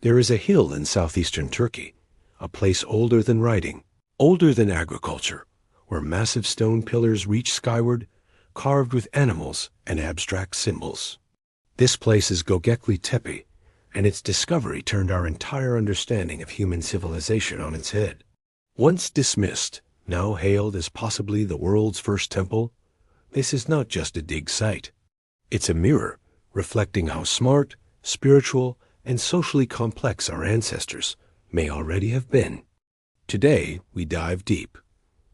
There is a hill in southeastern Turkey, a place older than writing, older than agriculture, where massive stone pillars reach skyward, carved with animals and abstract symbols. This place is Göbekli Tepe, and its discovery turned our entire understanding of human civilization on its head. Once dismissed, now hailed as possibly the world's first temple, this is not just a dig site. It's a mirror reflecting how smart, spiritual, and socially complex our ancestors may already have been. Today, we dive deep.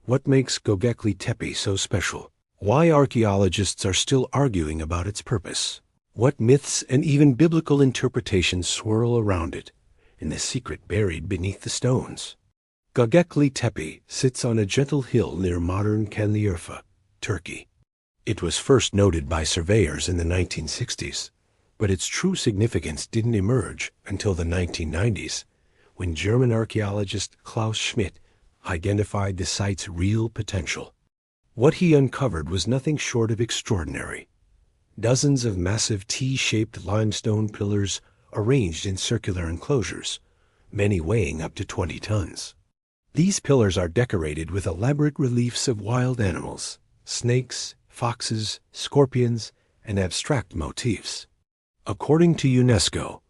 What makes Göbekli Tepe so special? Why archaeologists are still arguing about its purpose? What myths and even biblical interpretations swirl around it, and the secret buried beneath the stones? Göbekli Tepe sits on a gentle hill near modern Şanlıurfa, Turkey. It was first noted by surveyors in the 1960s, but its true significance didn't emerge until the 1990s, when German archaeologist Klaus Schmidt identified the site's real potential. What he uncovered was nothing short of extraordinary. Dozens of massive T-shaped limestone pillars arranged in circular enclosures, many weighing up to 20 tons. These pillars are decorated with elaborate reliefs of wild animals, snakes, foxes, scorpions, and abstract motifs. According to UNESCO,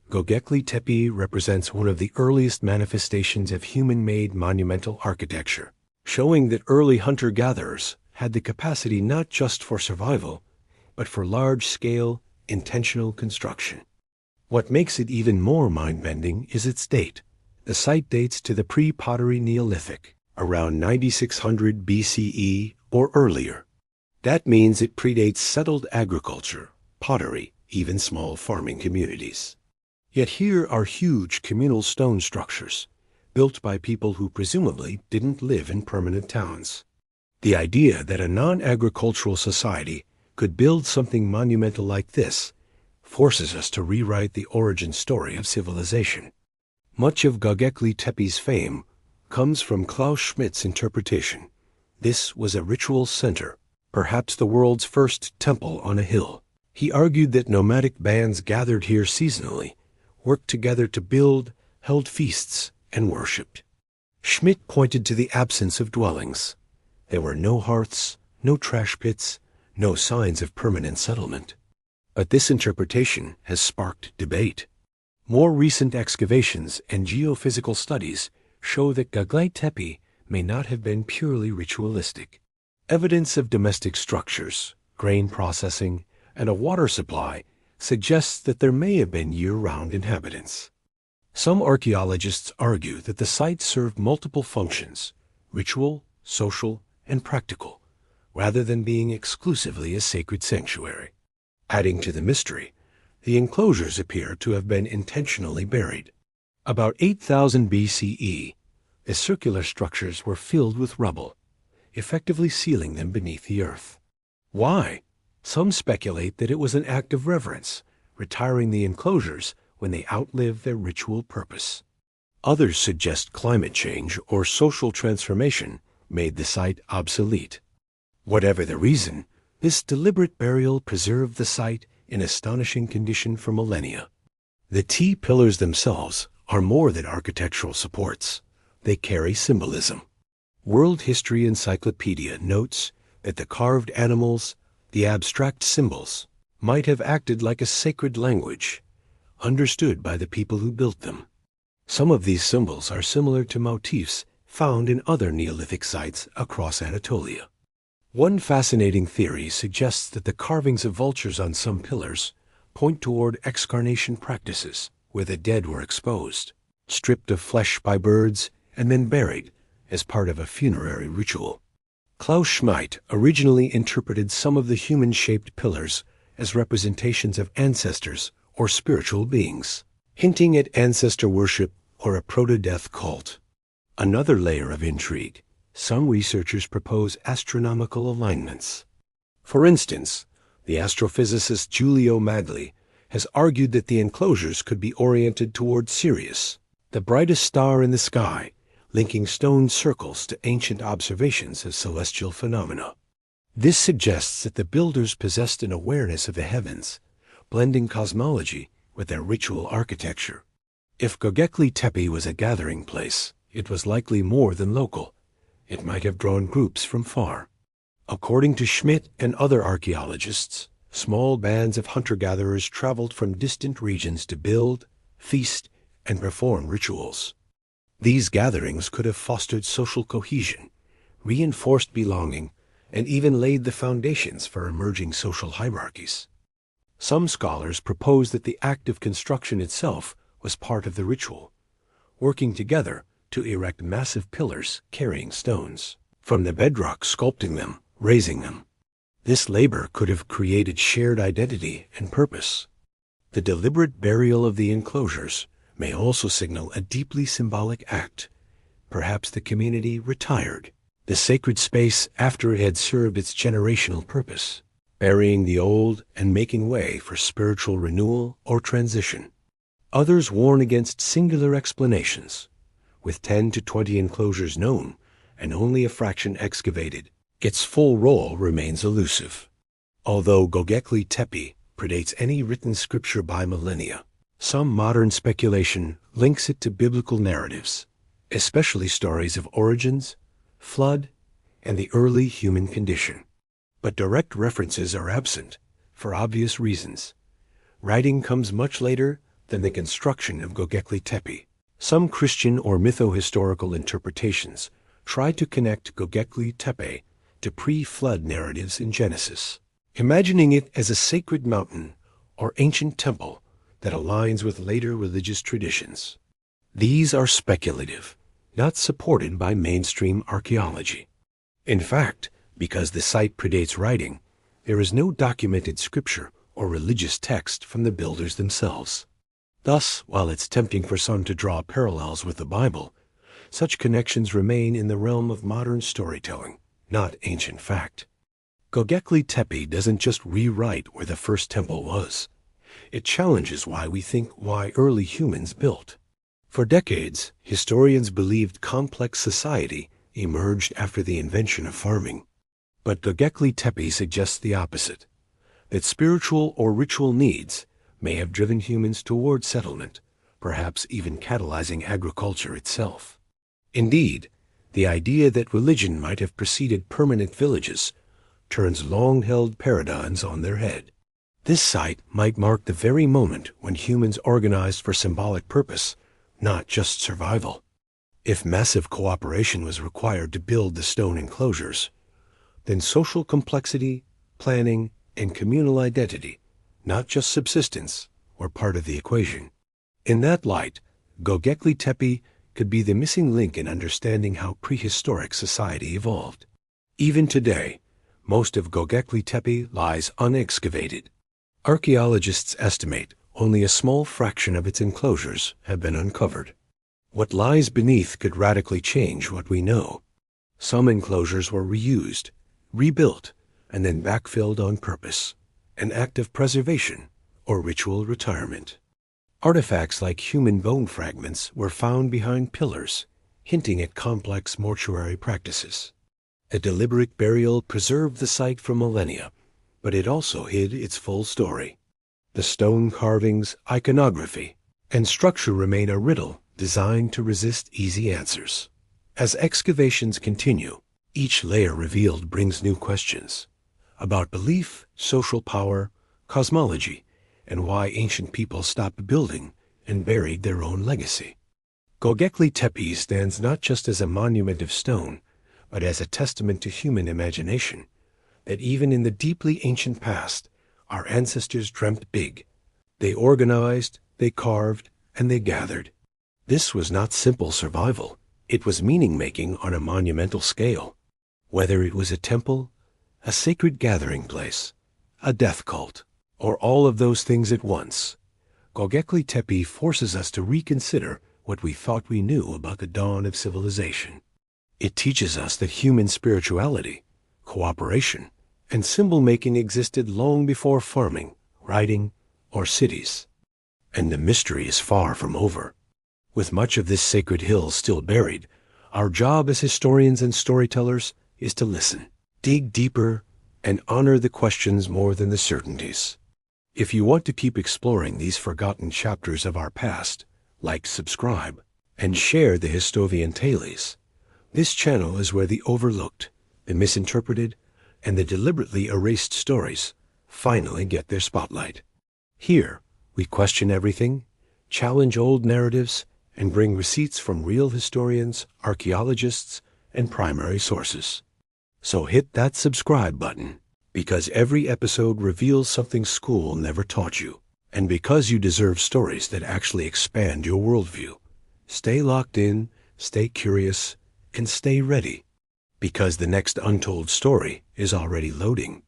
Göbekli Tepe represents one of the earliest manifestations of human-made monumental architecture, showing that early hunter-gatherers had the capacity not just for survival, but for large-scale, intentional construction. What makes it even more mind-bending is its date. The site dates to the pre-pottery Neolithic, around 9600 BCE or earlier. That means it predates settled agriculture, pottery, even small farming communities. Yet here are huge communal stone structures, built by people who presumably didn't live in permanent towns. The idea that a non-agricultural society could build something monumental like this forces us to rewrite the origin story of civilization. Much of Göbekli Tepe's fame comes from Klaus Schmidt's interpretation. This was a ritual center, perhaps the world's first temple on a hill. He argued that nomadic bands gathered here seasonally, worked together to build, held feasts, and worshipped. Schmidt pointed to the absence of dwellings. There were no hearths, no trash pits, no signs of permanent settlement. But this interpretation has sparked debate. More recent excavations and geophysical studies show that Göbekli Tepe may not have been purely ritualistic. Evidence of domestic structures, grain processing, and a water supply suggests that there may have been year-round inhabitants. Some archaeologists argue that the site served multiple functions, ritual, social, and practical, rather than being exclusively a sacred sanctuary. Adding to the mystery, the enclosures appear to have been intentionally buried. About 8000 BCE, the circular structures were filled with rubble, effectively sealing them beneath the earth. Why? Some speculate that it was an act of reverence, retiring the enclosures when they outlived their ritual purpose. Others suggest climate change or social transformation made the site obsolete. Whatever the reason, this deliberate burial preserved the site in astonishing condition for millennia. The T-pillars themselves are more than architectural supports. They carry symbolism. World History Encyclopedia notes that the carved animals, the abstract symbols, might have acted like a sacred language, understood by the people who built them. Some of these symbols are similar to motifs found in other Neolithic sites across Anatolia. One fascinating theory suggests that the carvings of vultures on some pillars point toward excarnation practices, where the dead were exposed, stripped of flesh by birds, and then buried as part of a funerary ritual. Klaus Schmidt originally interpreted some of the human-shaped pillars as representations of ancestors or spiritual beings, hinting at ancestor worship or a proto-death cult. Another layer of intrigue: some researchers propose astronomical alignments. For instance, the astrophysicist Giulio Magli has argued that the enclosures could be oriented toward Sirius, the brightest star in the sky, linking stone circles to ancient observations of celestial phenomena. This suggests that the builders possessed an awareness of the heavens, blending cosmology with their ritual architecture. If Göbekli Tepe was a gathering place, it was likely more than local. It might have drawn groups from far. According to Schmidt and other archaeologists, small bands of hunter-gatherers traveled from distant regions to build, feast, and perform rituals. These gatherings could have fostered social cohesion, reinforced belonging, and even laid the foundations for emerging social hierarchies. Some scholars propose that the act of construction itself was part of the ritual, working together to erect massive pillars carrying stones, from the bedrock sculpting them, raising them. This labor could have created shared identity and purpose. The deliberate burial of the enclosures may also signal a deeply symbolic act. Perhaps the community retired the sacred space after it had served its generational purpose, burying the old and making way for spiritual renewal or transition. Others warn against singular explanations. With 10 to 20 enclosures known and only a fraction excavated, its full role remains elusive. Although Göbekli Tepe predates any written scripture by millennia, some modern speculation links it to biblical narratives, especially stories of origins, flood, and the early human condition. But direct references are absent, for obvious reasons. Writing comes much later than the construction of Göbekli Tepe. Some Christian or mytho-historical interpretations try to connect Göbekli Tepe to pre-flood narratives in Genesis, imagining it as a sacred mountain or ancient temple that aligns with later religious traditions. These are speculative, not supported by mainstream archaeology. In fact, because the site predates writing, there is no documented scripture or religious text from the builders themselves. Thus, while it's tempting for some to draw parallels with the Bible, such connections remain in the realm of modern storytelling, not ancient fact. Göbekli Tepe doesn't just rewrite where the first temple was. It challenges why early humans built. For decades, historians believed complex society emerged after the invention of farming. But Göbekli Tepe suggests the opposite, that spiritual or ritual needs may have driven humans toward settlement, perhaps even catalyzing agriculture itself. Indeed, the idea that religion might have preceded permanent villages turns long-held paradigms on their head. This site might mark the very moment when humans organized for symbolic purpose, not just survival. If massive cooperation was required to build the stone enclosures, then social complexity, planning, and communal identity, not just subsistence, were part of the equation. In that light, Göbekli Tepe could be the missing link in understanding how prehistoric society evolved. Even today, most of Göbekli Tepe lies unexcavated. Archaeologists estimate only a small fraction of its enclosures have been uncovered. What lies beneath could radically change what we know. Some enclosures were reused, rebuilt, and then backfilled on purpose, an act of preservation or ritual retirement. Artifacts like human bone fragments were found behind pillars, hinting at complex mortuary practices. A deliberate burial preserved the site for millennia, but it also hid its full story. The stone carvings, iconography, and structure remain a riddle designed to resist easy answers. As excavations continue, each layer revealed brings new questions about belief, social power, cosmology, and why ancient people stopped building and buried their own legacy. Göbekli Tepe stands not just as a monument of stone, but as a testament to human imagination, that even in the deeply ancient past, our ancestors dreamt big. They organized, they carved, and they gathered. This was not simple survival. It was meaning-making on a monumental scale. Whether it was a temple, a sacred gathering place, a death cult, or all of those things at once, Göbekli Tepe forces us to reconsider what we thought we knew about the dawn of civilization. It teaches us that human spirituality, cooperation, and symbol-making existed long before farming, writing, or cities. And the mystery is far from over. With much of this sacred hill still buried, our job as historians and storytellers is to listen, dig deeper, and honor the questions more than the certainties. If you want to keep exploring these forgotten chapters of our past, like, subscribe, and share the Histovian Tales. This channel is where the overlooked, the misinterpreted, and the deliberately erased stories finally get their spotlight. Here, we question everything, challenge old narratives, and bring receipts from real historians, archaeologists, and primary sources. So hit that subscribe button, because every episode reveals something school never taught you, and because you deserve stories that actually expand your worldview. Stay locked in, stay curious, and stay ready, because the next untold story is already loading.